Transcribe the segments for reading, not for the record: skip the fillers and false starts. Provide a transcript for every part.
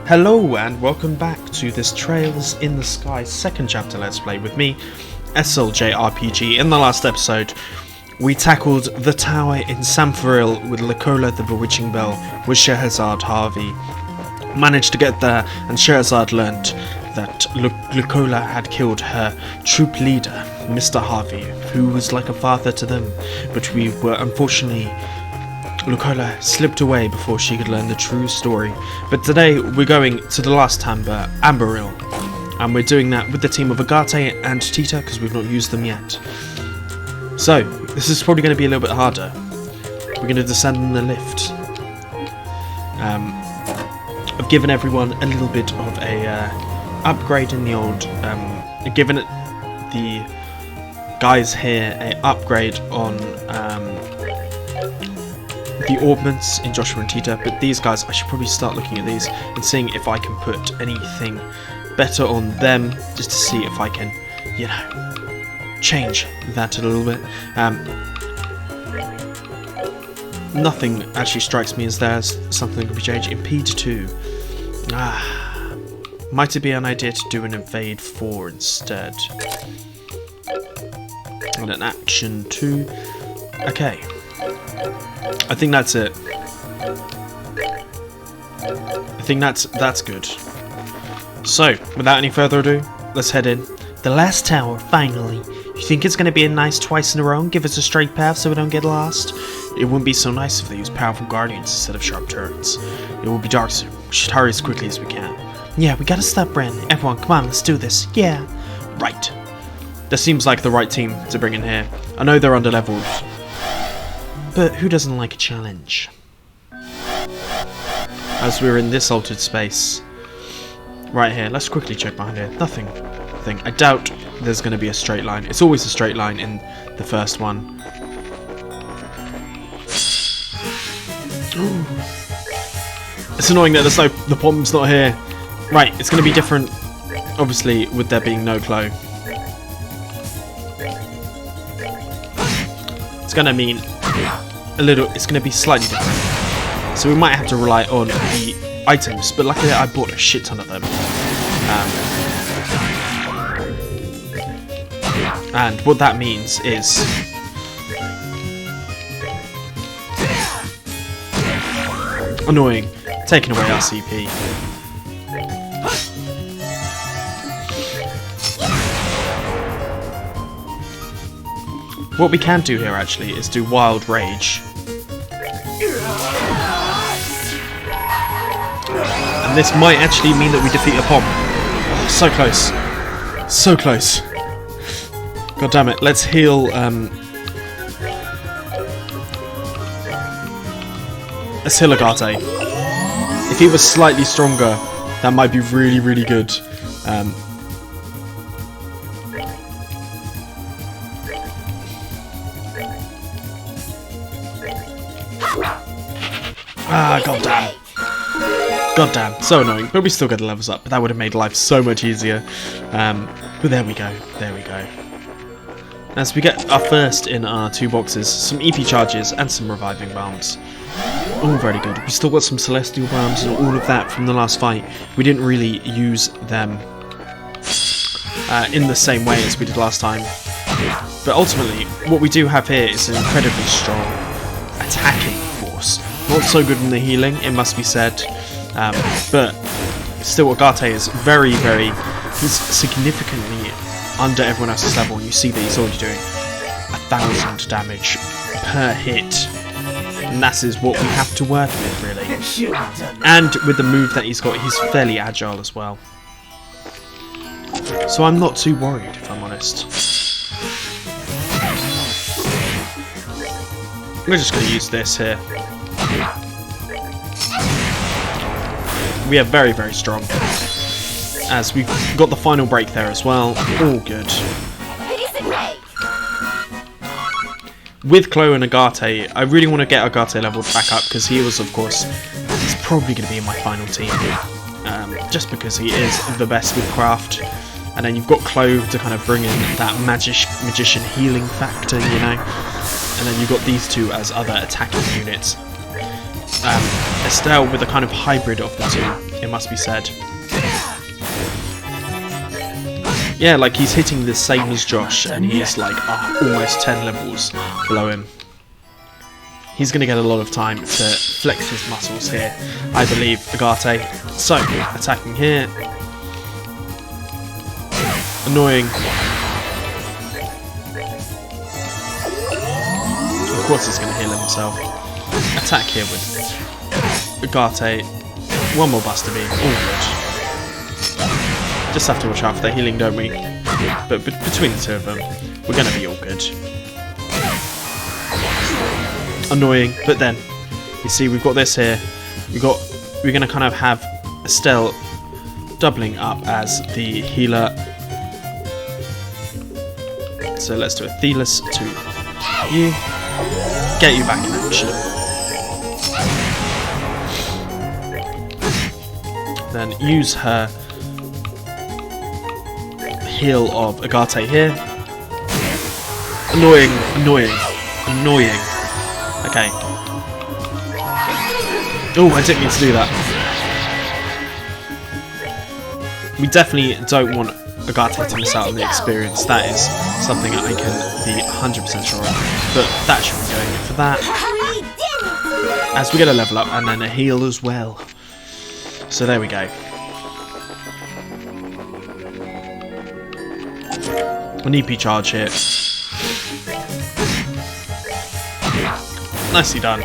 Hello and welcome back to this Trails in the Sky second chapter Let's Play with me, Estelle jrpg. In the last episode, we tackled the tower in Samfaril with Lucola the Bewitching Bell with Scheherazade Harvey. Managed to get there, and Scheherazade learnt that Lucola had killed her troop leader, Mr. Harvey, who was like a father to them, but we were unfortunately... Lucola slipped away before she could learn the true story. But today we're going to the last Amberil, and we're doing that with the team of Agate and Tita because we've not used them yet. So this is probably going to be a little bit harder. We're going to descend in the lift. I've given everyone a little bit of a upgrade in the old. I've given the guys here a upgrade on. The ornaments in Joshua and Tita, but these guys, I should probably start looking at these and seeing if I can put anything better on them, just to see if I can, you know, change that a little bit. Nothing actually strikes me as there's something that could be changed. Impede 2. Might it be an idea to do an invade 4 instead? And an action 2. Okay. I think that's it. I think that's good. So, without any further ado, let's head in. The last tower, finally. You think it's going to be a nice twice in a row and give us a straight path so we don't get lost? It wouldn't be so nice if they used powerful guardians instead of sharp turrets. It will be dark soon. We should hurry as quickly as we can. Yeah, we gotta stop Renne. Everyone, come on, let's do this. Yeah. Right. That seems like the right team to bring in here. I know they're under-leveled, but who doesn't like a challenge? As we're in this altered space. Right here, let's quickly check behind here. Nothing. I doubt there's going to be a straight line. It's always a straight line in the first one. It's annoying that the bomb's not here. Right, it's going to be different, obviously, with there being no Clo. It's going to mean... it's going to be slightly different, so we might have to rely on the items, but luckily I bought a shit ton of them, and what that means is annoying, taking away our CP. What we can do here actually is do Wild Rage. And this might actually mean that we defeat a bomb. Oh, so close. So close. God damn it. Let's heal Agate. If he was slightly stronger, that might be really, really good. Goddamn. Goddamn, so annoying, but we still get the levels up, but that would have made life so much easier. But there we go, there we go. As we get our first in our 2 boxes, some EP charges and some reviving bombs. All very good. We still got some celestial bombs and all of that from the last fight. We didn't really use them in the same way as we did last time. But ultimately, what we do have here is an incredibly strong attacking force. Not so good in the healing, it must be said, but still Agate is he's significantly under everyone else's level, and you see that he's already doing 1,000 damage per hit, and that is what we have to work with, really. And with the move that he's got, he's fairly agile as well. So I'm not too worried, if I'm honest. We're just going to use this here. We are very, very strong. As we've got the final break there as well. All good. With Clo and Agate, I really want to get Agate leveled back up because he was, of course, he's probably going to be in my final team. Just because he is the best with craft. And then you've got Clo to kind of bring in that magician healing factor, you know. And then you've got these two as other attacking units. Estelle with a kind of hybrid of the two, it must be said. Yeah, like he's hitting the same as Josh, and he's like almost 10 levels below him. He's going to get a lot of time to flex his muscles here, I believe, Agate. So, attacking here. Annoying. Of course he's going to heal himself. Attack here with Agate. One more Buster Beam. All good. Just have to watch out for their healing, don't we? But between the two of them, we're going to be all good. Annoying, but then you see we've got this here. We're going to kind of have Estelle doubling up as the healer. So let's do a Thelis to you. Get you back in action. Then use her heal of Agate here. Annoying, annoying, annoying. Okay. Oh, I didn't mean to do that. We definitely don't want Agate to miss out on the experience. That is something I can be 100% sure of. But that should be going in for that. As we get a level up and then a heal as well. So there we go. An EP charge here. Nicely done.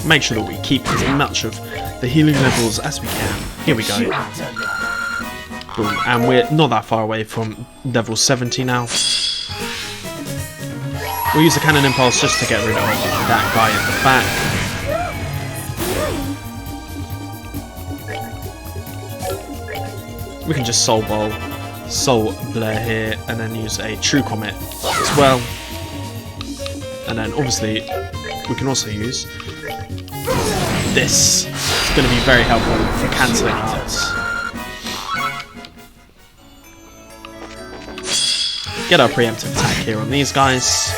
Make sure that we keep as much of the healing levels as we can. Here we go. Boom. And we're not that far away from level 70 now. We'll use the Cannon Impulse just to get rid of that guy at the back. We can just Soul Blare here, and then use a True Comet as well. And then obviously we can also use this. It's going to be very helpful for cancelling out. Get our preemptive attack here on these guys.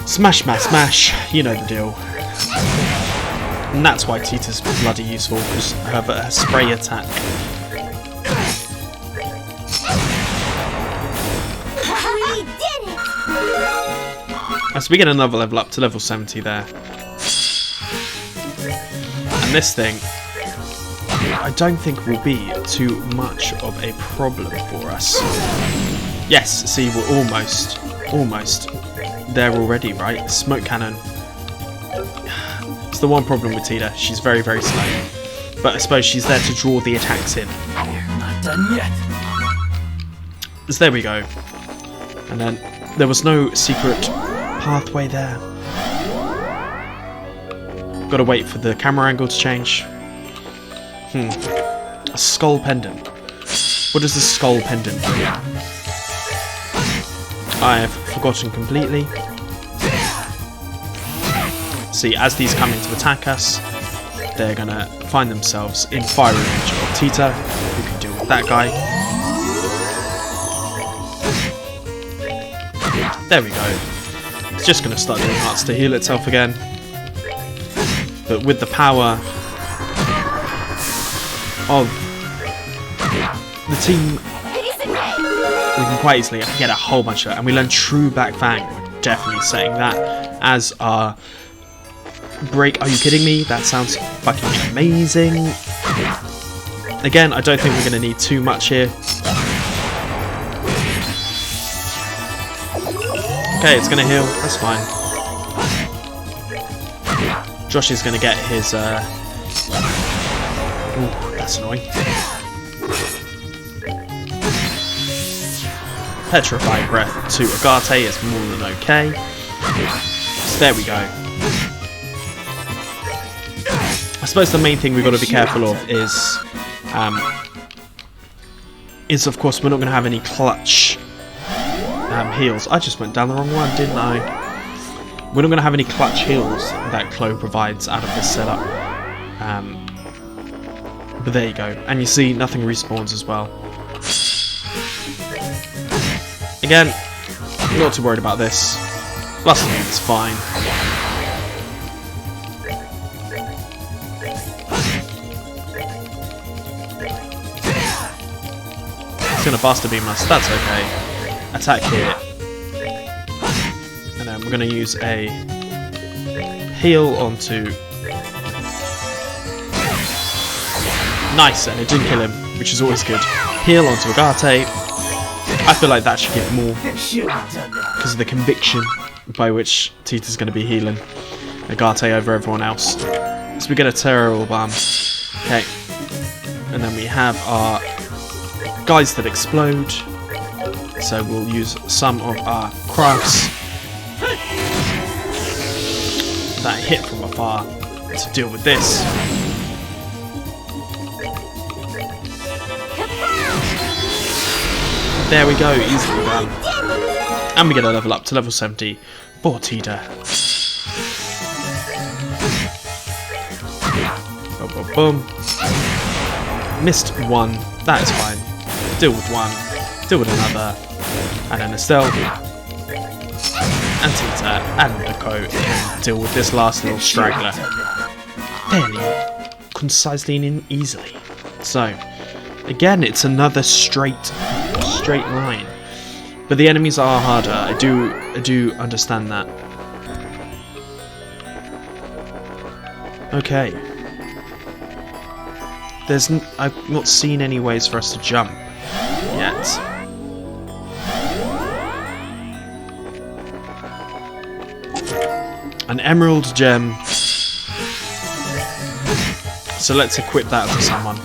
Smash, smash, smash. You know the deal. And that's why Tita's bloody useful, because her spray attack. So we get another level up to level 70 there. And this thing, I don't think will be too much of a problem for us. Yes, see, we're almost there already, right? Smoke cannon. It's the one problem with Tita. She's very, very slow. But I suppose she's there to draw the attacks in. Not done yet. So there we go. And then there was no secret pathway there. Gotta wait for the camera angle to change. A skull pendant. What does the skull pendant do? I have forgotten completely. See, as these come in to attack us, they're gonna find themselves in fire range of Tita, who can deal with that guy. There we go. It's just gonna start doing hearts to heal itself again. But with the power of the team, we can quite easily get a whole bunch of it. And we learn True Back Fang. We're definitely setting that as our break. Are you kidding me? That sounds fucking amazing. Again, I don't think we're going to need too much here. Okay, it's going to heal. That's fine. Josh is going to get his... Ooh, that's annoying. Petrified Breath to Agate is more than okay. So there we go. I suppose the main thing we've got to be careful of is of course we're not going to have any clutch heals. I just went down the wrong one, didn't I? We're not going to have any clutch heals that Chloe provides out of this setup. But there you go. And you see nothing respawns as well. Again, Not too worried about this. Blasting is fine. It's gonna Buster Beam us, that's okay. Attack here. And then we're gonna use a heal onto... Nice, and it didn't kill him, which is always good. Heal onto Agate. I feel like that should give more, because of the conviction by which Tita's going to be healing Agate over everyone else. So we get a Terror Bomb. Okay. And then we have our guys that explode. So we'll use some of our crafts that hit from afar to deal with this. There we go, easily done. And we get a level up to level 70 for Tita. Boom, boom, boom. Missed one, that is fine. Deal with one, deal with another. And then Estelle. And Tita and Nico can deal with this last little straggler. Fairly concisely and easily. So, again, it's another straight line, but the enemies are harder. I do understand that. Okay, I've not seen any ways for us to jump yet. An emerald gem, so let's equip that to someone.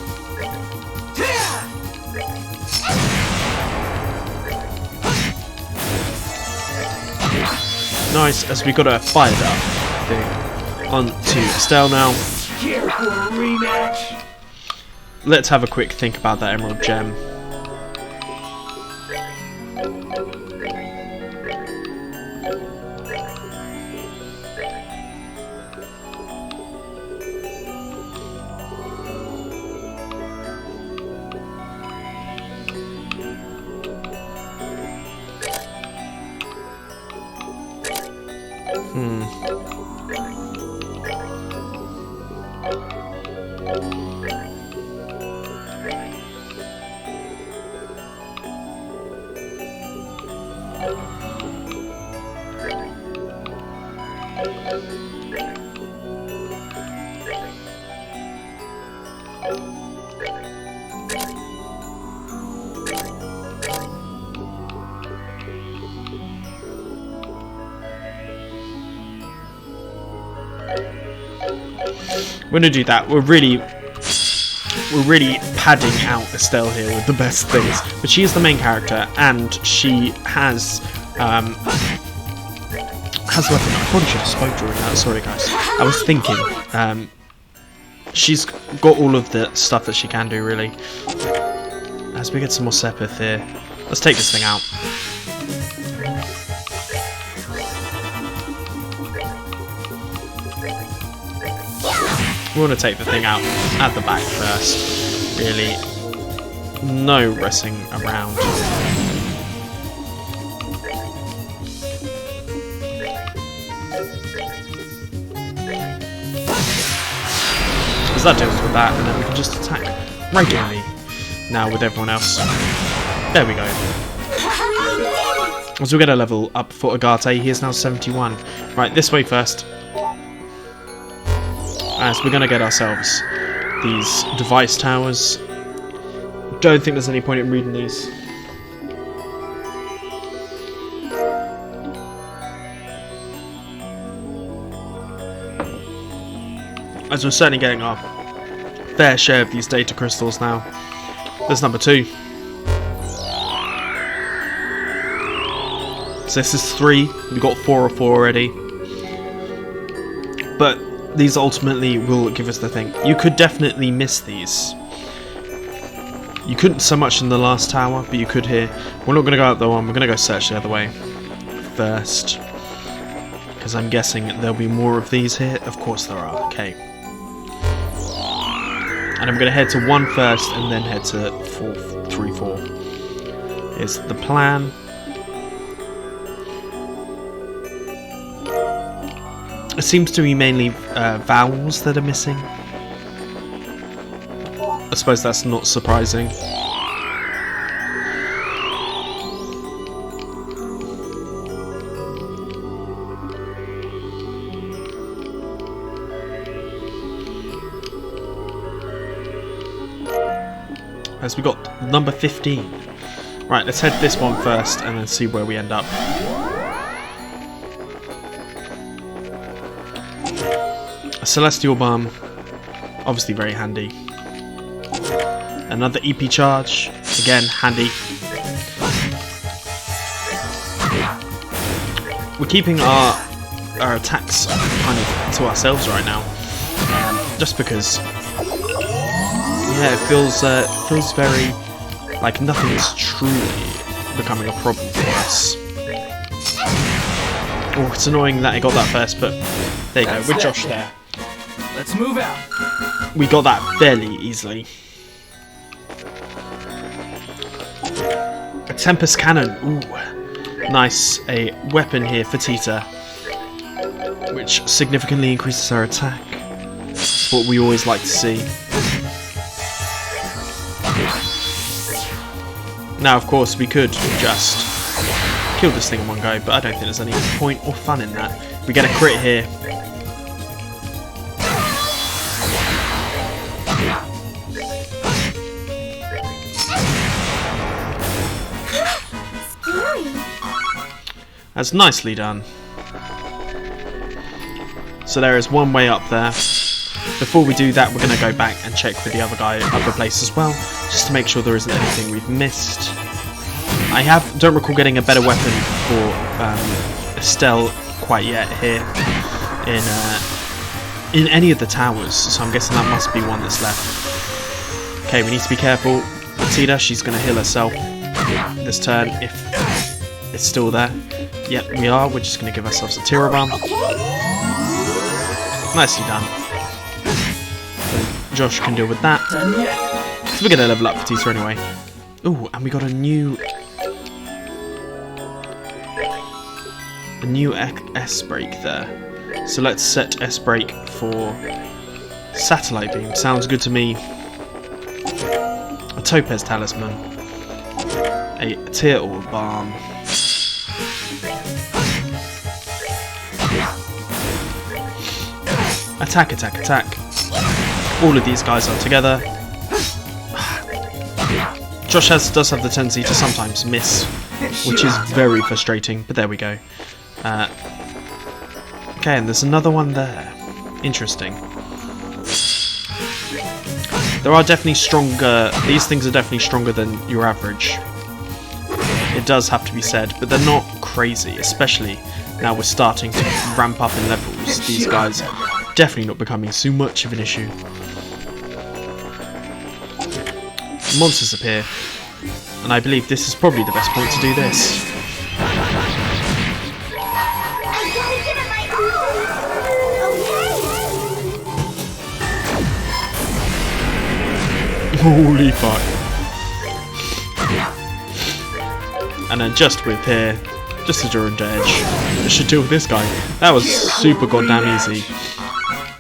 Nice, as we got a fired up thing onto Estelle now. Here for a rematch. Let's have a quick think about that emerald gem. We're gonna do that. We're really padding out Estelle here with the best things. But she is the main character, and she has weapon. I probably should have spoke during that. Sorry, guys. I was thinking. She's got all of the stuff that she can do, really. As we get some more Sepith here, let's take this thing out. We want to take the thing out at the back first, really. No messing around. Because that deals with that, and then we can just attack regularly now with everyone else. There we go. So we get a level up for Agate. He is now 71. Right, this way first. As we're going to get ourselves these device towers. Don't think there's any point in reading these. As we're certainly getting our fair share of these data crystals now. There's number 2. So this is 3. We got 4 of 4 already. But these ultimately will give us the thing. You could definitely miss these. You couldn't so much in the last tower, but you could here. We're not going to go out the one, we're going to go search the other way first. Because I'm guessing there'll be more of these here. Of course there are, okay. And I'm going to head to 1 first and then head to 3, 4. Is the plan. It seems to be mainly vowels that are missing. I suppose that's not surprising. As we got number 15. Right, let's head this one first and then see where we end up. A celestial balm, obviously very handy. Another EP charge, again handy. We're keeping our attacks kind of to ourselves right now, just because. Yeah, it feels very like nothing's truly becoming a problem for us. Oh, it's annoying that I got that first, but there you go, with Josh there. Let's move out. We got that fairly easily. A Tempest Cannon, ooh, nice. A weapon here for Tita, which significantly increases her attack. That's what we always like to see. Now, of course, we could just kill this thing in one go, but I don't think there's any point or fun in that. We get a crit here. That's nicely done. So there is one way up there. Before we do that, we're going to go back and check with the other guy at other place as well, just to make sure there isn't anything we've missed. I don't recall getting a better weapon for Estelle quite yet here in any of the towers, so I'm guessing that must be one that's left. Okay, we need to be careful. Tita, she's going to heal herself this turn if it's still there. Yep, we are. We're just going to give ourselves a Tira Bomb. Nicely done. So Josh can deal with that. So we're going to level up for Tita anyway. Ooh, and we got a new S-Break there. So let's set S-Break for Satellite Beam. Sounds good to me. A Topaz Talisman. A Tear Orb Balm. Attack, attack, attack. All of these guys are together. Josh does have the tendency to sometimes miss, which is very frustrating, but there we go. Okay, and there's another one there. Interesting. There are definitely stronger, these things are definitely stronger than your average. It does have to be said, but they're not crazy, especially now we're starting to ramp up in levels. These guys are definitely not becoming so much of an issue. Monsters appear, and I believe this is probably the best point to do this. Holy fuck. And then just with here, just a Durand Edge. I should deal with this guy. That was super goddamn easy.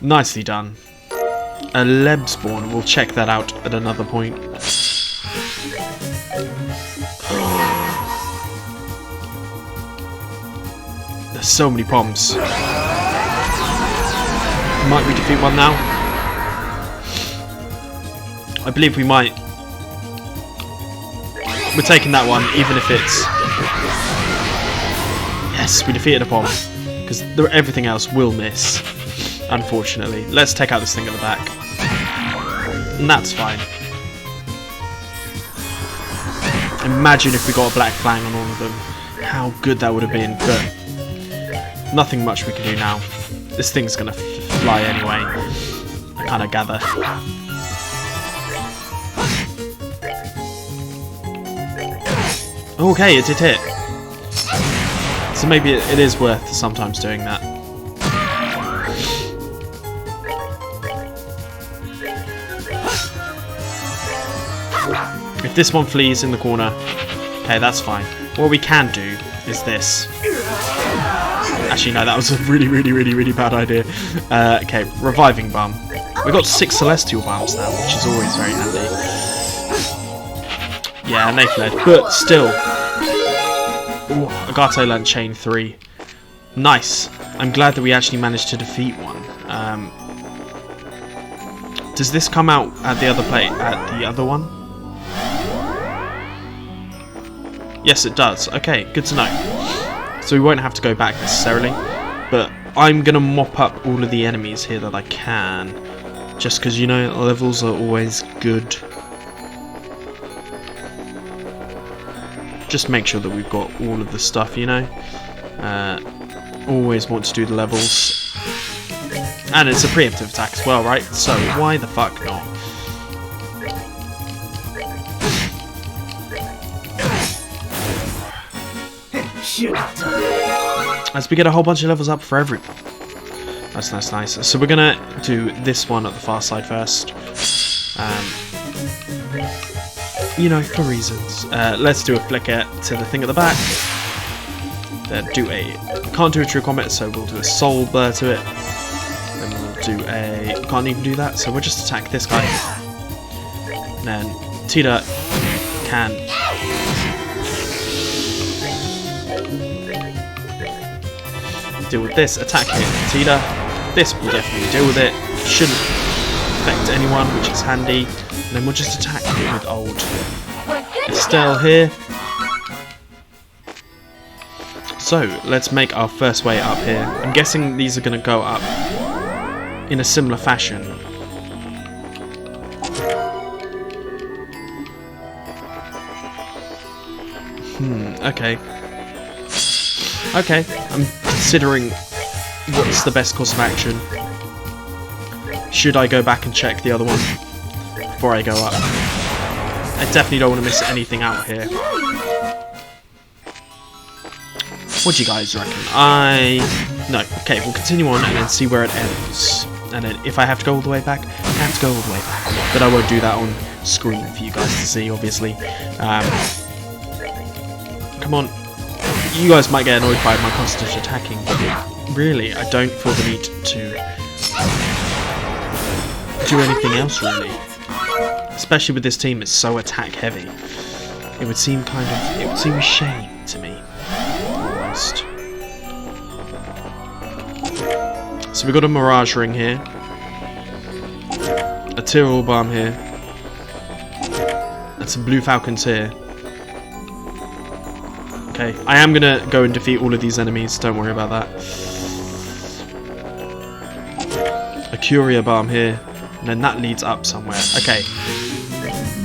Nicely done. A Leb spawn, we'll check that out at another point. There's so many bombs. Might we defeat one now? I believe we might. We're taking that one, even if it's... Yes, we defeated a bomb. Because everything else will miss, unfortunately. Let's take out this thing at the back. And that's fine. Imagine if we got a black flang on all of them. How good that would have been, but nothing much we can do now. This thing's gonna fly anyway, I kind of gather. Okay, it did hit. So maybe it is worth sometimes doing that. If this one flees in the corner, okay, that's fine. What we can do is this. Actually, no, that was a really bad idea. Okay, reviving balm. We got 6 celestial balms now, which is always very handy. Yeah, and they fled, but still. Ooh, Agato learned chain 3. Nice. I'm glad that we actually managed to defeat one. Does this come out at the other plate? At the other one? Yes, it does. Okay, good to know. So we won't have to go back necessarily, but I'm gonna mop up all of the enemies here that I can, just because, you know, levels are always good. Just make sure that we've got all of the stuff, you know. Always want to do the levels. And it's a preemptive attack as well, right? So why the fuck not? As we get a whole bunch of levels up for everyone. Nice, nice, nice. So we're gonna do this one at the far side first. You know, for reasons. Let's do a flicker to the thing at the back. Then can't do a true combat, so we'll do a soul blur to it. Then we'll do can't even do that, so we'll just attack this guy. And then Tita can deal with this, attack hit Tita. This will definitely deal with it. Shouldn't affect anyone, which is handy. And then we'll just attack with old Estelle here. So let's make our first way up here. I'm guessing these are going to go up in a similar fashion. Okay. Okay, I'm considering what's the best course of action. Should I go back and check the other one before I go up? I definitely don't want to miss anything out here. What do you guys reckon? No. Okay, we'll continue on and then see where it ends. And then if I have to go all the way back, I have to go all the way back. But I won't do that on screen for you guys to see, obviously. Come on. You guys might get annoyed by my constant attacking, but really, I don't feel the need to do anything else, really. Especially with this team, it's so attack heavy. It would seem a shame to me. Almost. So we've got a Mirage Ring here. A Tyrrell Balm here. And some Blue Falcons here. Okay, I am going to go and defeat all of these enemies, don't worry about that. A Curia Balm here, and then that leads up somewhere. Okay,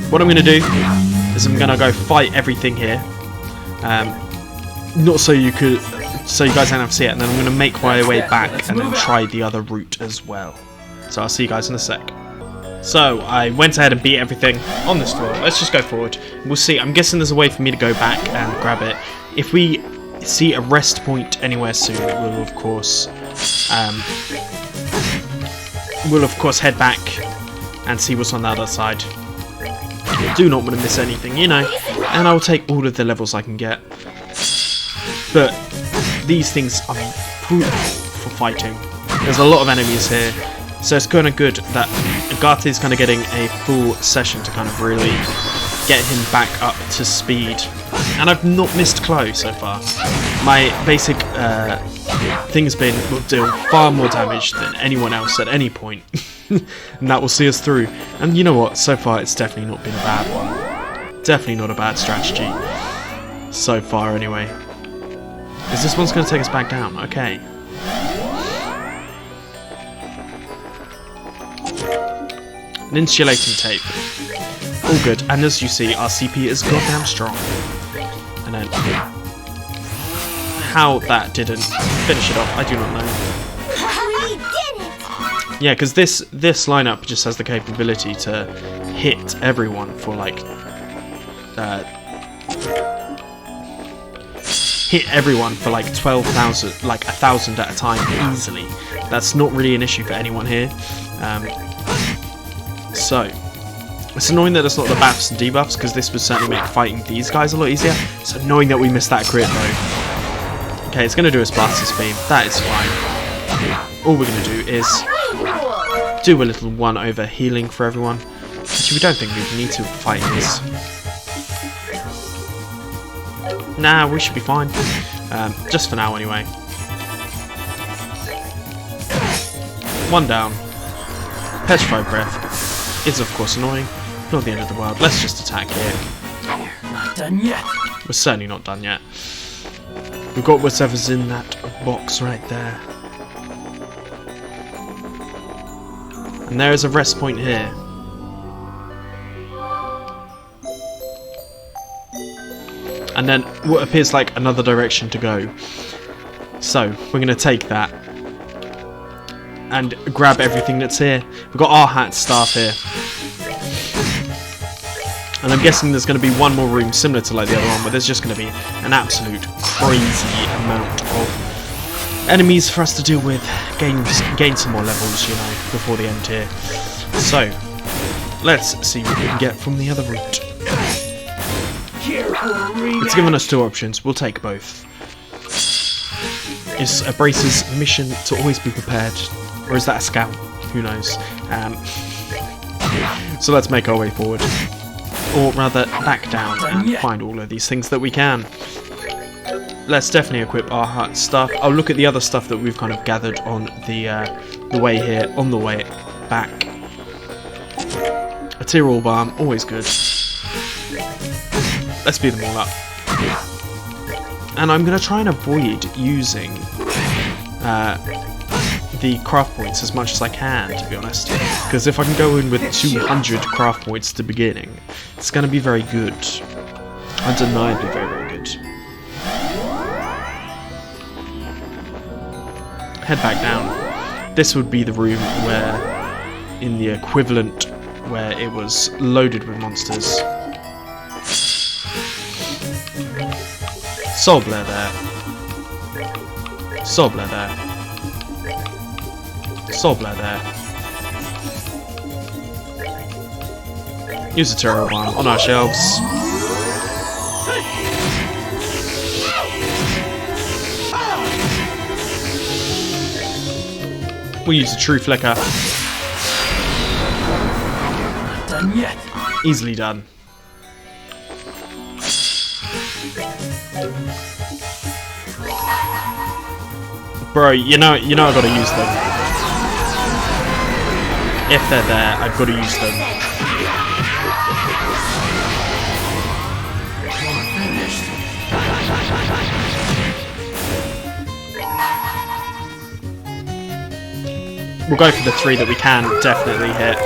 what I'm going to do is I'm going to go fight everything here. Not so you guys don't have to see it, and then I'm going to make my way back and then try the other route as well. So I'll see you guys in a sec. So I went ahead and beat everything on this floor. Let's just go forward. We'll see. I'm guessing there's a way for me to go back and grab it. If we see a rest point anywhere soon, we'll of course head back and see what's on the other side. Do not want to miss anything, you know. And I'll take all of the levels I can get. But these things are brutal for fighting. There's a lot of enemies here. So it's kind of good that Agate is kind of getting a full session to kind of really get him back up to speed. And I've not missed Chloe so far. My basic thing's been will deal far more damage than anyone else at any point. And that will see us through. And you know what? So far it's definitely not been a bad one. Definitely not a bad strategy. So far anyway. Is this one's going to take us back down? Okay. An insulating tape. All good. And as you see, our CP is goddamn strong. And then how that didn't finish it off, I do not know. Yeah, because this lineup just has the capability to hit everyone for like hit everyone for like 12,000, like 1,000 at a time easily. That's not really an issue for anyone here. So it's annoying that it's not the buffs and debuffs, because this would certainly make fighting these guys a lot easier. It's annoying that we missed that crit though. Okay, it's going to do a Sparta's beam. That is fine. All we're going to do is do a little one over healing for everyone. Actually, we don't think we need to fight this. Nah, we should be fine. Just for now, anyway. One down. Petrified Breath is, of course, annoying. Not the end of the world. Let's just attack here. Not done yet. We're certainly not done yet. We've got whatever's in that box right there. And there is a rest point here. And then what appears like another direction to go. So, we're going to take that. And grab everything that's here. We've got our hat staff here. And I'm guessing there's going to be one more room similar to like the other one, where there's just going to be an absolute crazy amount of enemies for us to deal with. Gain some more levels, you know, before the end here. So, let's see what we can get from the other route. It's given us two options. We'll take both. Is a Bracer's mission to always be prepared? Or is that a scout? Who knows? So let's make our way forward. Or rather, back down and find all of these things that we can. Let's definitely equip our hut stuff. I'll look at the other stuff that we've kind of gathered on the way here, on the way back. A Tyrol Balm, always good. Let's speed them all up. And I'm going to try and avoid using the craft points as much as I can, to be honest. Because if I can go in with 200 craft points at the beginning, it's going to be very good. Undeniably very, very good. Head back down. This would be the room where, in the equivalent, where it was loaded with monsters. Sobler there. Sobler there. Sobler there. Use a Tyrol Balm on our shelves. We'll use a True Flicker. Not done yet. Easily done. Bro, you know I've got to use them. If they're there, I've got to use them. We'll go for the 3 that we can definitely hit.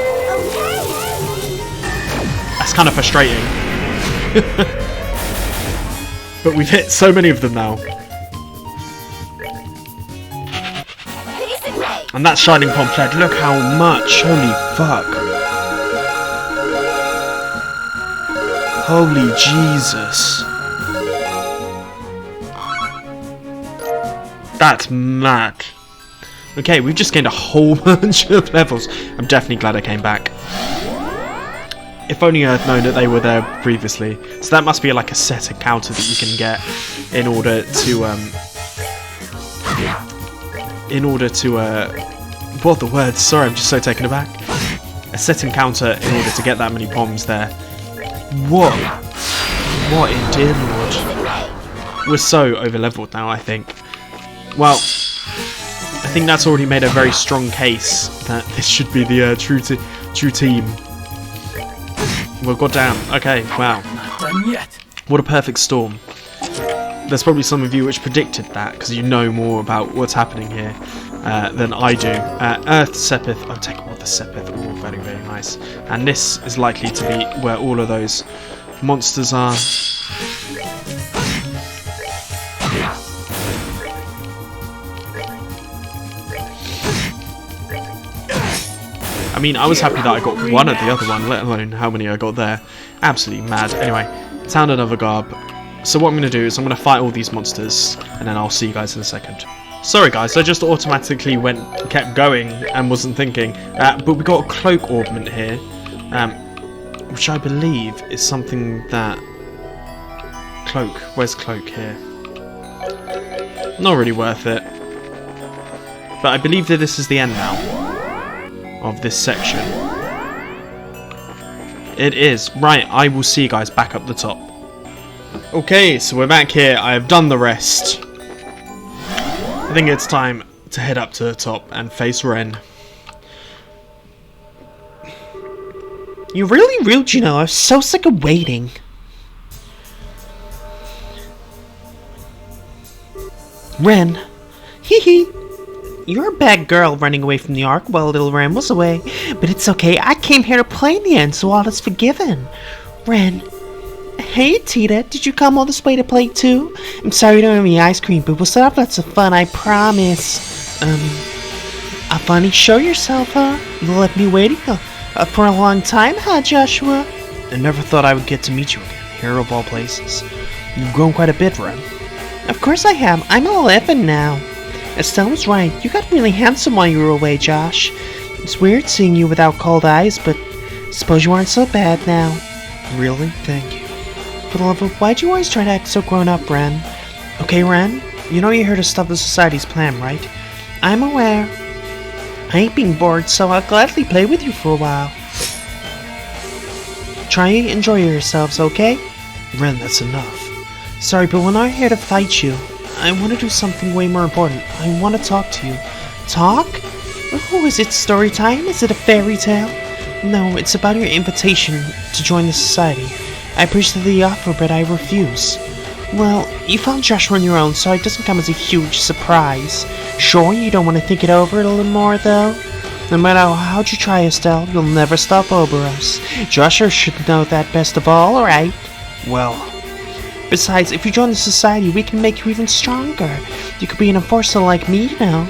That's kind of frustrating. But we've hit so many of them now. And that's Shining Pompled. Look how much. Holy fuck. Holy Jesus. That's mad. Okay, we've just gained a whole bunch of levels. I'm definitely glad I came back. If only I'd known that they were there previously. So that must be like a set encounter that you can get in order to what the words? Sorry, I'm just so taken aback. A set encounter in order to get that many bombs there. What in dear lord? We're so over leveled now, I think. Well, I think that's already made a very strong case that this should be the true team. Well, goddamn. Okay, wow. Not done yet. What a perfect storm. There's probably some of you which predicted that because you know more about what's happening here than I do. Earth Sepith. I'll take all the Sepith. All very, very nice. And this is likely to be where all of those monsters are. I mean, I was happy that I got one at the other one, let alone how many I got there. Absolutely mad. Anyway, Town of Novigrad. So what I'm going to do is I'm going to fight all these monsters, and then I'll see you guys in a second. Sorry guys, I just automatically kept going and wasn't thinking. But we got a cloak augment here, which I believe is something that... Cloak. Where's Cloak here? Not really worth it. But I believe that this is the end now of this section. It is. Right, I will see you guys back up the top. Okay, so we're back here. I have done the rest. I think it's time to head up to the top and face Renne. You're really rude, you know. I'm so sick of waiting. Renne. Hee hee. You're a bad girl running away from the Ark while little Renne was away. But it's okay. I came here to play in the end, so all is forgiven. Renne. Hey, Tita. Did you come all this way to play too? I'm sorry you don't have any ice cream, but we'll set up lots of fun, I promise. I'll finally show yourself, huh? You left me waiting for a long time, huh, Joshua? I never thought I would get to meet you again, here of all places. You've grown quite a bit, Renne. Of course I have. I'm 11 now. Estelle was right. You got really handsome while you were away, Josh. It's weird seeing you without cold eyes, but suppose you aren't so bad now. Really? Thank you. For the love of, why'd you always try to act so grown up, Renne? Okay, Renne, you know you're here to stop the Society's plan, right? I'm aware. I ain't being bored, so I'll gladly play with you for a while. Try and enjoy yourselves, okay? Renne, that's enough. Sorry, but we're not here to fight you. I want to do something way more important. I want to talk to you. Talk? Oh, is it story time? Is it a fairy tale? No, it's about your invitation to join the Society. I appreciate the offer, but I refuse. Well, you found Joshua on your own, so it doesn't come as a huge surprise. Sure, you don't want to think it over a little more, though? No matter how you try, Estelle, you'll never stop Ourbours. Joshua should know that best of all, alright? Well... Besides, if you join the Society, we can make you even stronger. You could be an enforcer like me, you know.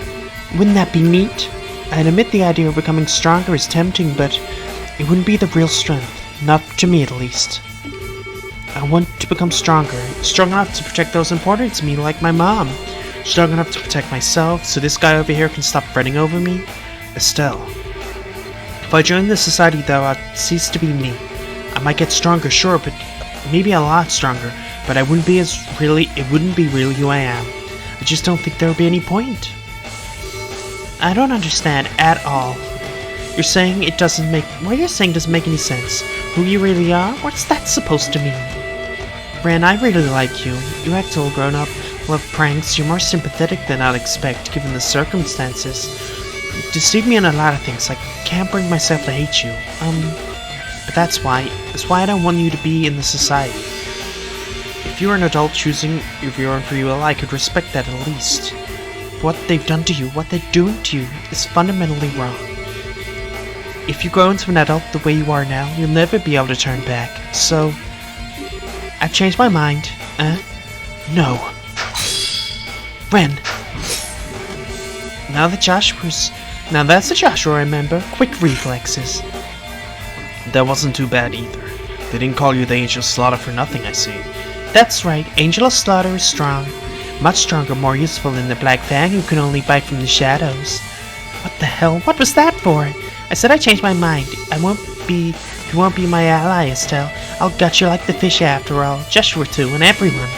Wouldn't that be neat? I'd admit the idea of becoming stronger is tempting, but it wouldn't be the real strength. Not to me, at least. I want to become stronger. Strong enough to protect those important to me, like my mom. Strong enough to protect myself, so this guy over here can stop fretting over me. Estelle. If I join the Society, though, I'd cease to be me. I might get stronger, sure, but maybe a lot stronger. But it wouldn't be really who I am. I just don't think there would be any point. I don't understand at all. You're saying it doesn't make... What you're saying doesn't make any sense. Who you really are? What's that supposed to mean? Renne, I really like you. You act all grown up, love pranks, you're more sympathetic than I'd expect, given the circumstances. You deceive me in a lot of things, I can't bring myself to hate you. But that's why I don't want you to be in the Society. If you're an adult choosing your own free will, I could respect that at least. What they've done to you, what they're doing to you, is fundamentally wrong. If you grow into an adult the way you are now, you'll never be able to turn back. So, I've changed my mind. No. Renne. Now that's the Joshua I remember. Quick reflexes. That wasn't too bad either. They didn't call you the Angel Slaughter for nothing, I see. That's right, Angel of Slaughter is strong. Much stronger, more useful than the Black Fang who can only bite from the shadows. What the hell? What was that for? I said I changed my mind. You won't be my ally, Estelle. I'll gut you like the fish after all. Joshua too, and everyone.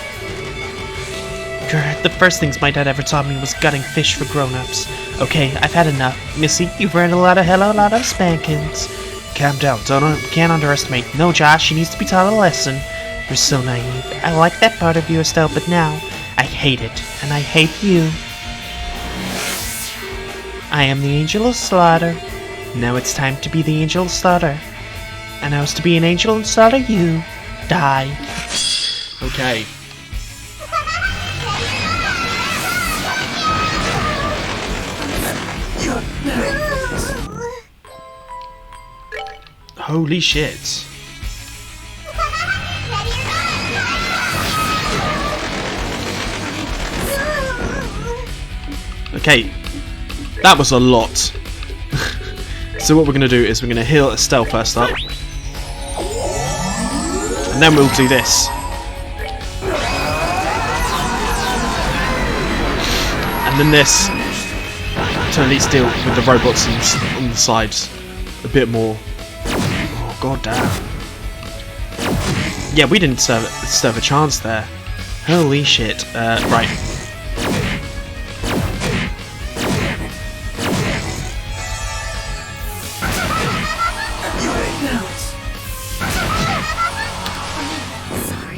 Grr, the first things my dad ever taught me was gutting fish for grown-ups. Okay, I've had enough. Missy, you've earned a lot of spankings. Calm down, can't underestimate. No, Josh, she needs to be taught a lesson. You're so naive. I like that part of you, Estelle, but now I hate it, and I hate you. I am the Angel of Slaughter. Now it's time to be the Angel of Slaughter. And I was to be an angel and slaughter you. Die. Okay. Holy shit. Okay, that was a lot. So what we're going to do is we're going to heal Estelle first up. And then we'll do this. And then this. To at least deal with the robots on the sides a bit more. Oh, god damn. Yeah, we didn't stand a chance there. Holy shit. Right.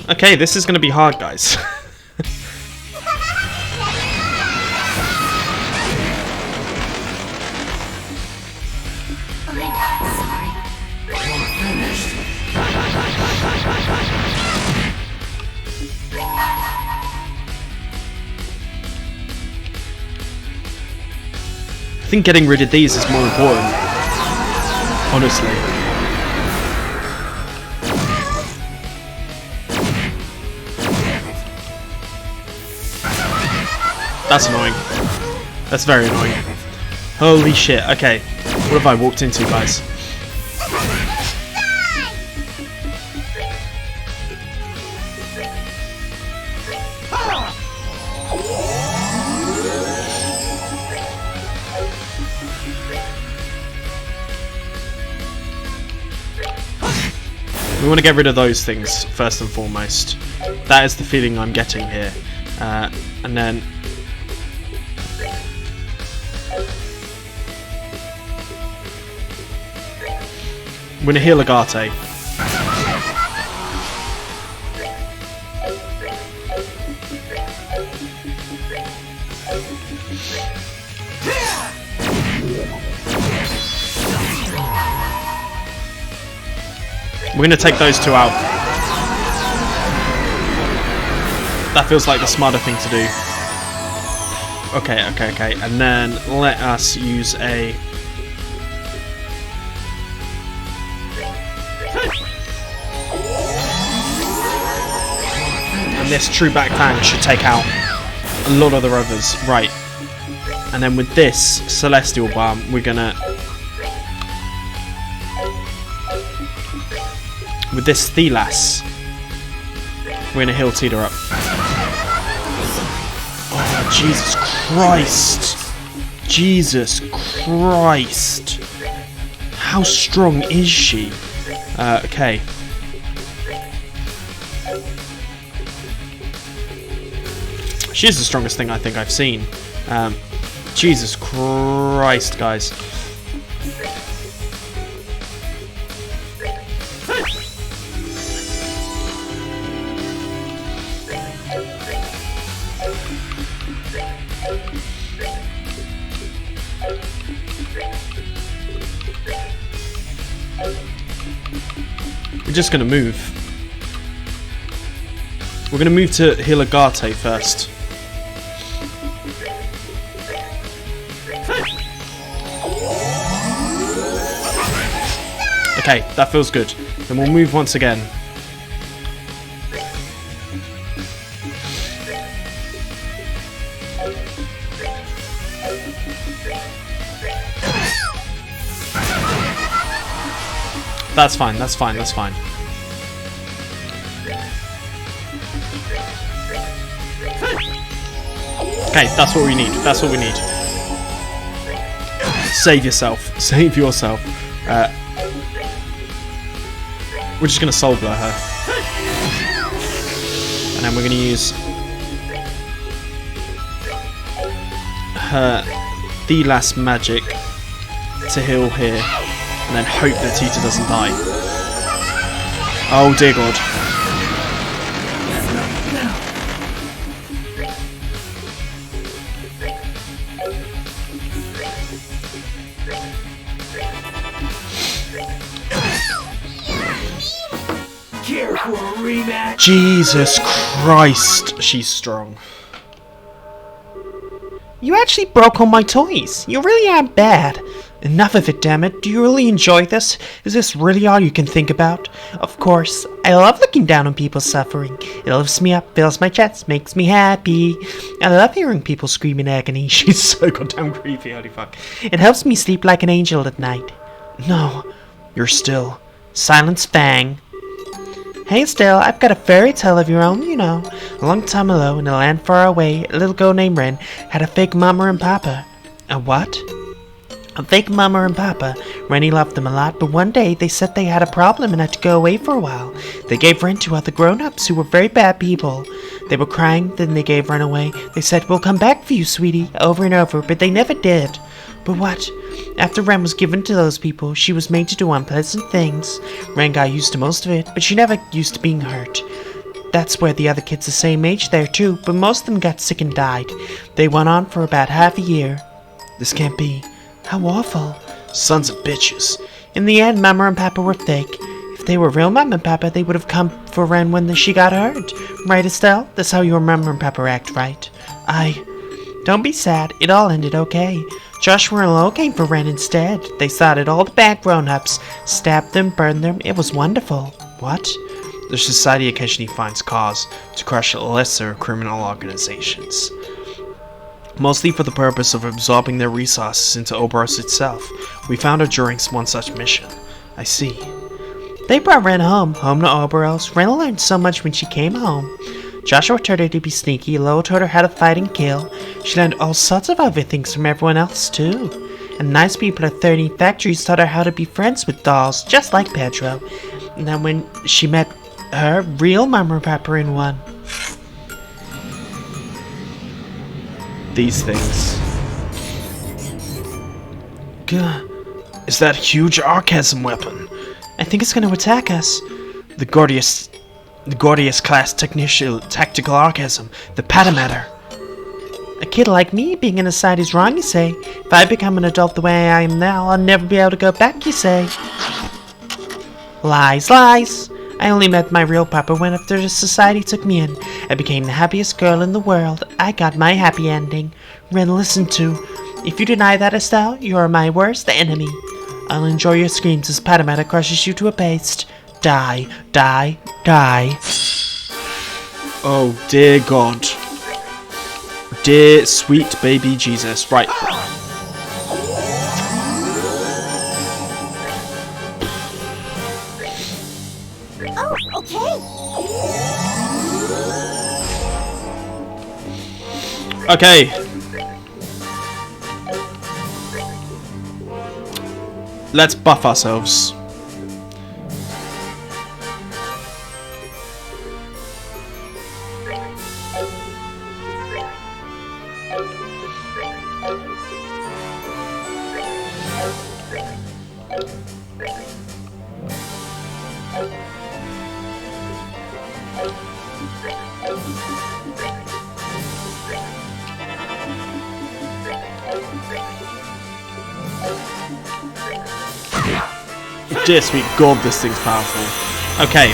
Okay, this is going to be hard, guys. I think getting rid of these is more important, honestly. That's annoying. That's very annoying. Holy shit, okay. What have I walked into, guys? We want to get rid of those things first and foremost. That is the feeling I'm getting here. And then we're going to heal Agate. We're going to take those two out. That feels like the smarter thing to do. Okay. And then let us use a... And this true back fang should take out a lot of the others. Right. And then with this Celestial Balm, we're going to... With this Thelas, we're going to heal Tita up. Oh, Jesus Christ. Jesus Christ. How strong is she? Okay. She's the strongest thing I think I've seen. Jesus Christ, guys. We're just going to move. We're going to move to heal Agate first. Okay, that feels good. Then we'll move once again. That's fine, that's fine, that's fine. Okay, that's what we need, that's what we need. Save yourself, save yourself. We're just going to soul blow her. And then we're going to use her Thelas magic to heal here. And then hope that Tita doesn't die. Oh dear God. Jesus Christ, she's strong. You actually broke all my toys. You really are bad. Enough of it, damn it. Do you really enjoy this? Is this really all you can think about? Of course. I love looking down on people suffering. It lifts me up, fills my chest, makes me happy. I love hearing people scream in agony. She's so goddamn creepy, holy fuck. It helps me sleep like an angel at night. No, you're still. Silence Fang. Hey Estelle, I've got a fairy tale of your own, you know. A long time ago, in a land far away, a little girl named Renne had a fake mama and papa. A what? A fake mama and papa. Renne loved them a lot, but one day they said they had a problem and had to go away for a while. They gave Renne to other grown-ups who were very bad people. They were crying, then they gave Renne away. They said, "We'll come back for you, sweetie," over and over, but they never did. But what? After Renne was given to those people, she was made to do unpleasant things. Renne got used to most of it, but she never used to being hurt. that's where the other kids the same age there too, but most of them got sick and died. They went on for about half a year. This can't be. How awful. Sons of bitches. In the end, Mama and Papa were fake. If they were real Mama and Papa, they would have come for Renne when she got hurt. Right, Estelle? That's how your Mama and Papa act, right? Don't be sad. It all ended okay. Joshua and Lo came for Renne instead. They started all the bad grown-ups, stabbed them, burned them. It was wonderful. What? The society occasionally finds cause to crush lesser criminal organizations, mostly for the purpose of absorbing their resources into Ourbours itself. We found her during one such mission. I see. They brought Renne home to Ourbours. Renne learned so much when she came home. Joshua taught her to be sneaky, Lo taught her how to fight and kill. She learned all sorts of other things from everyone else too. And nice people at 13 Factories taught her how to be friends with dolls, just like Pedro. And then when she met her real Mama and Papa in one. These things. Gah. Is that huge archasm weapon? I think it's going to attack us. The Gordius class tactical archasm, the Patameter. A kid like me being in a society is wrong, you say. If I become an adult the way I am now, I'll never be able to go back, you say. Lies, lies. I only met my real papa when after the society took me in. I became the happiest girl in the world. I got my happy ending. Renne, listen to. If you deny that, Estelle, you are my worst enemy. I'll enjoy your screams as Patameter crushes you to a paste. Die, die, die. Oh dear God. Dear sweet baby Jesus. Right. Okay. Let's buff ourselves. Dear sweet God, this thing's powerful. Okay.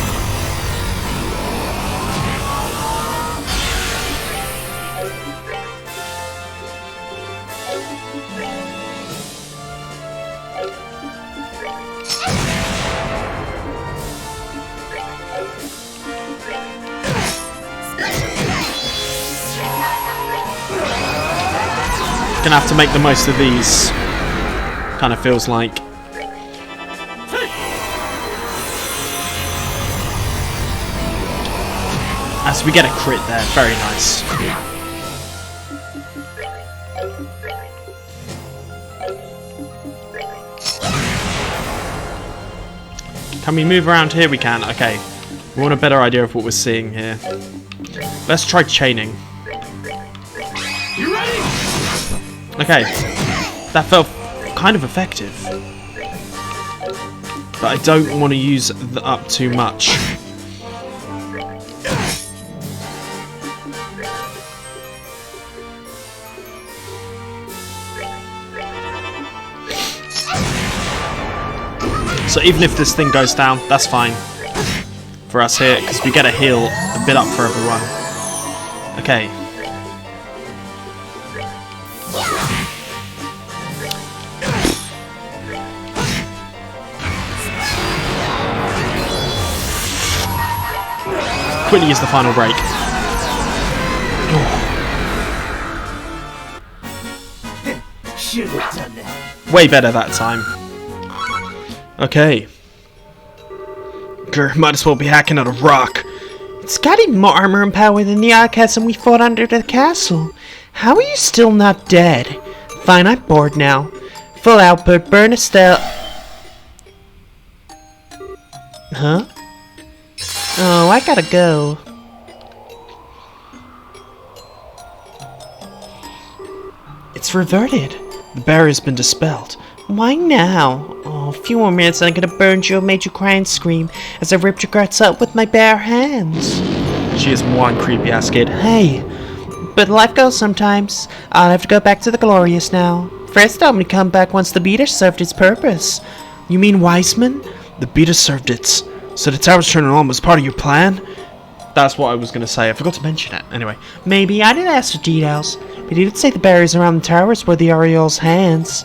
Gonna have to make the most of these. Kind of feels like. As we get a crit there, very nice. Can we move around here? We can. Okay. We want a better idea of what we're seeing here. Let's try chaining. You ready? Okay. That felt kind of effective. But I don't want to use the up too much. So even if this thing goes down, that's fine for us here, because we get a heal a bit up for everyone. Okay. Quickly use the final break. Should have done that. Way better that time. Okay. Grr, might as well be hacking at a rock. It's got even more armor and power than the Archasm we fought under the castle. How are you still not dead? Fine, I'm bored now. Full output, burn Estelle. Huh? Oh, I gotta go. It's reverted. The barrier's been dispelled. Why now? Oh, a few more minutes and I could have burned you and made you cry and scream as I ripped your guts out with my bare hands. She is one creepy ass kid. Hey, but life goes sometimes. I'll have to go back to the Glorious now. First, I'm gonna come back once the beater served its purpose. You mean Wiseman? The beater served its. So the tower's turning on was part of your plan? That's what I was going to say. I forgot to mention it. Anyway. Maybe. I didn't ask for details. But he did say the barriers around the towers were the Ariel's hands.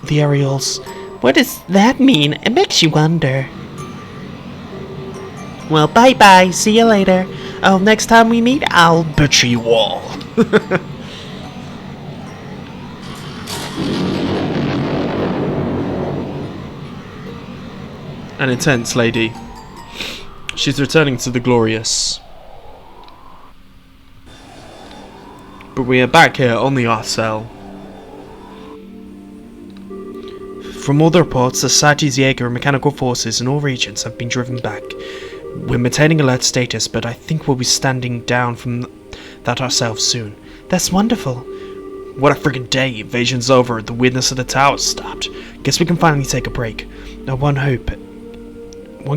The Ariel's. What does that mean? It makes you wonder. Well, bye-bye. See you later. Oh, next time we meet, I'll butcher you all. An intense lady. She's returning to the Glorious. But we are back here on the Arcel. From all the reports, the Society's Jaeger and mechanical forces in all regions have been driven back. We're maintaining alert status, but I think we'll be standing down from that ourselves soon. That's wonderful. What a friggin' day. Invasion's over, the weirdness of the tower's stopped. Guess we can finally take a break. Now one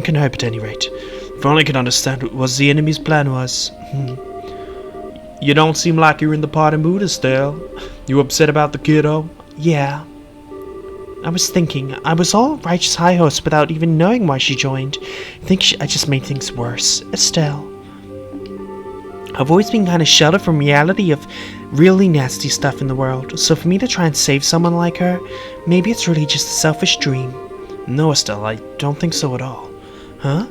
can hope at any rate. If only I could understand what the enemy's plan was. You don't seem like you're in the party mood, Estelle. You upset about the kiddo? Yeah. I was thinking, I was all righteous high host without even knowing why she joined. I just made things worse. Estelle. I've always been kind of sheltered from reality of really nasty stuff in the world, so for me to try and save someone like her, maybe it's really just a selfish dream. No, Estelle, I don't think so at all. Huh?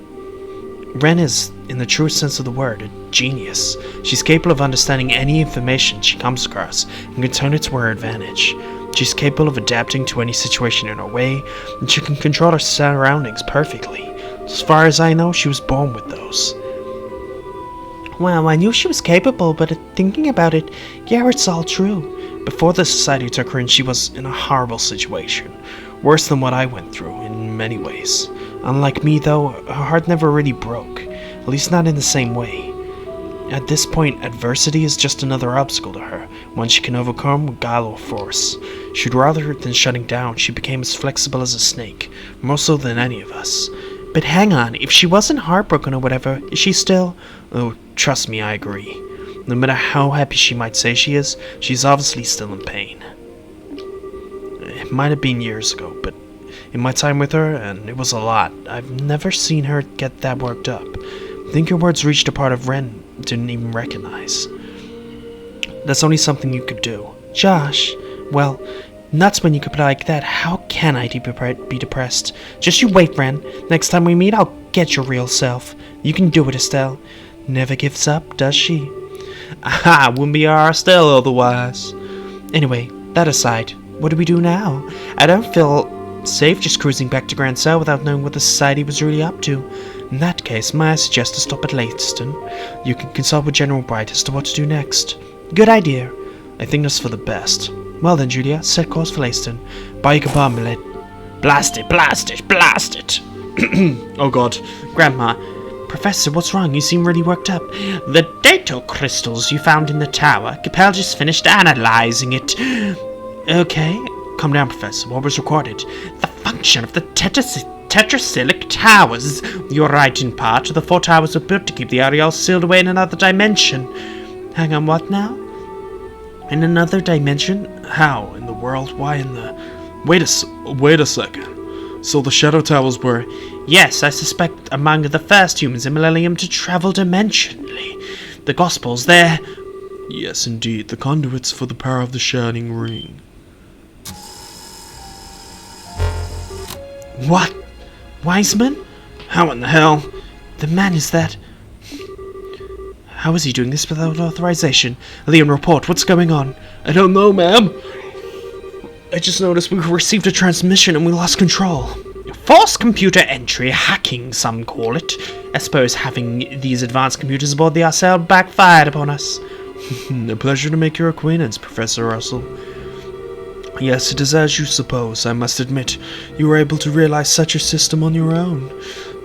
Renne is, in the truest sense of the word, a genius. She's capable of understanding any information she comes across and can turn it to her advantage. She's capable of adapting to any situation in her way, and she can control her surroundings perfectly. As far as I know, she was born with those. Well, I knew she was capable, but thinking about it, yeah, it's all true. Before the Society took her in, she was in a horrible situation. Worse than what I went through, in many ways. Unlike me, though, her heart never really broke. At least not in the same way. At this point, adversity is just another obstacle to her, one she can overcome with guile or force. She'd rather than shutting down, she became as flexible as a snake, more so than any of us. But hang on, if she wasn't heartbroken or whatever, is she still... Oh, trust me, I agree. No matter how happy she might say she is, she's obviously still in pain. It might have been years ago, but in my time with her, and it was a lot, I've never seen her get that worked up. I think her words reached a part of Renne didn't even recognize. That's only something you could do. Josh, well, nuts when you could be like that. How can I be depressed? Just you wait, Renne. Next time we meet, I'll get your real self. You can do it, Estelle. Never gives up, does she? Aha, wouldn't be our Estelle otherwise. Anyway, that aside, what do we do now? I don't feel safe just cruising back to Grand Cell without knowing what the Society was really up to. In that case, may I suggest to stop at Leiston? You can consult with General Bright as to what to do next. Good idea. I think that's for the best. Well then, Julia, set course for Leiston. By your command, my lad. Blast it, blast it, blast it! Oh god. Grandma. Professor, what's wrong? You seem really worked up. The data crystals you found in the tower. Capel just finished analyzing it. Okay. Calm down, Professor. What was recorded? The function of the tetracyclic towers. You're right in part. The 4 towers were built to keep the Ariel sealed away in another dimension. Hang on, what now? In another dimension? How? In the world? Why in the... Wait a second. So the Shadow Towers were... Yes, I suspect among the first humans in Millennium to travel dimensionally. The Gospels, they're... Yes, indeed. The conduits for the power of the Shining Ring. What? Wiseman? How in the hell? The man is that... How is he doing this without authorization? Leon, report. What's going on? I don't know, ma'am. I just noticed we received a transmission and we lost control. False computer entry, hacking some call it. I suppose having these advanced computers aboard the Arcel backfired upon us. A pleasure to make your acquaintance, Professor Russell. Yes, it is as you suppose. I must admit, you were able to realize such a system on your own.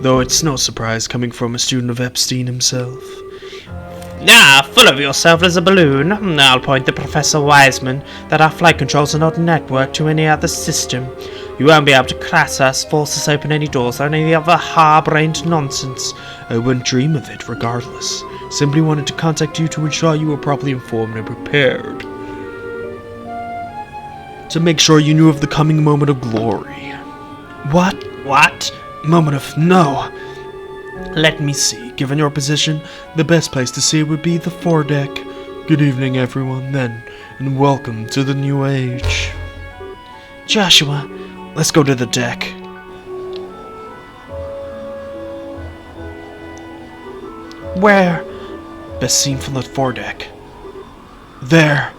Though it's no surprise coming from a student of Epstein himself. Ah, full of yourself as a balloon. I'll point to Professor Wiseman that our flight controls are not networked to any other system. You won't be able to class us, force us open any doors, or any other hard-brained nonsense. I wouldn't dream of it, regardless. Simply wanted to contact you to ensure you were properly informed and prepared. To make sure you knew of the coming moment of glory. What? What? Moment of no. Let me see. Given your position, the best place to see would be the foredeck. Good evening, everyone, then, and welcome to the new age. Joshua, let's go to the deck. where? Best seen from the foredeck. There.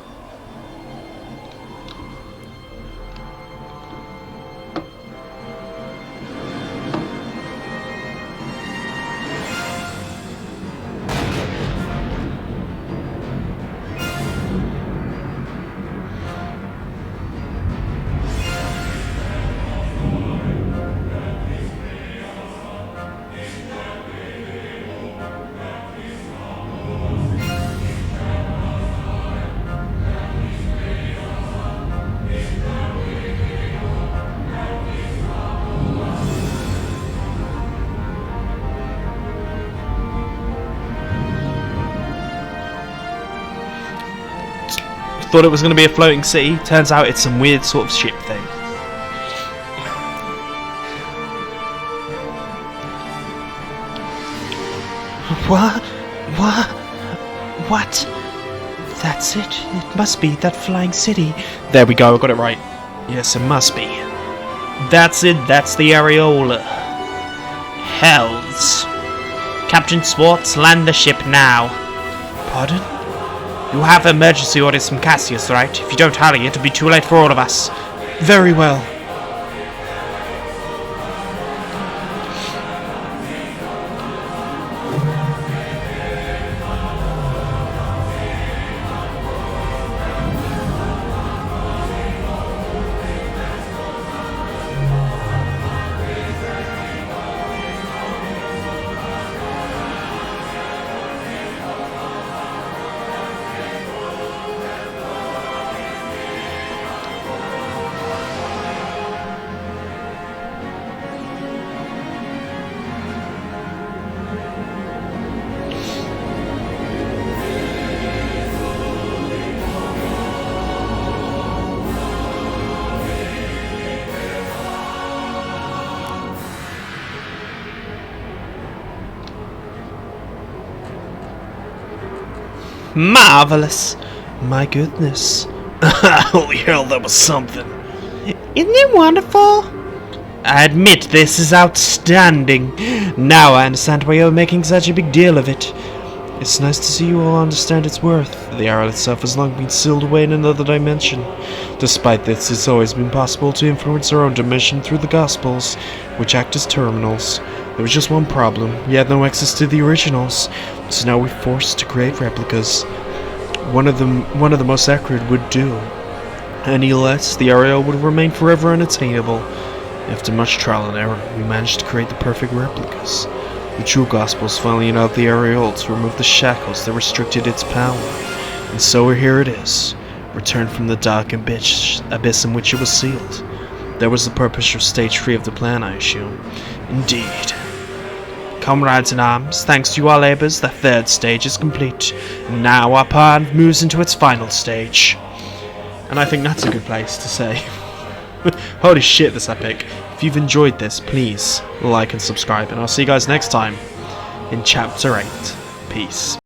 Thought it was going to be a floating city. Turns out it's some weird sort of ship thing. What? That's it. It must be that flying city. There we go, I got it right. Yes, it must be. That's it, that's the areola. Hells. Captain Swartz, land the ship now. Pardon? You have emergency orders from Cassius, right? If you don't hurry, it'll be too late for all of us. Very well. Marvelous. My goodness. Holy hell, that was something. Isn't it wonderful? I admit this is outstanding. Now I understand why you're making such a big deal of it. It's nice to see you all understand its worth. The arrow itself has long been sealed away in another dimension. Despite this, it's always been possible to influence our own dimension through the Gospels, which act as terminals. There was just one problem. We had no access to the originals, so now we're forced to create replicas. One of the most accurate would do. Any less, the area would remain forever unattainable. After much trial and error, we managed to create the perfect replicas. The true Gospels finally allowed the Ariel to remove the shackles that restricted its power. And so here it is, returned from the dark abyss in which it was sealed. That was the purpose of stage 3 of the plan, I assume. Indeed. Comrades in arms, thanks to your labours, the third stage is complete. And now our plan moves into its final stage. And I think that's a good place to say. Holy shit, this epic. If you've enjoyed this, please like and subscribe, and I'll see you guys next time in Chapter 8. Peace.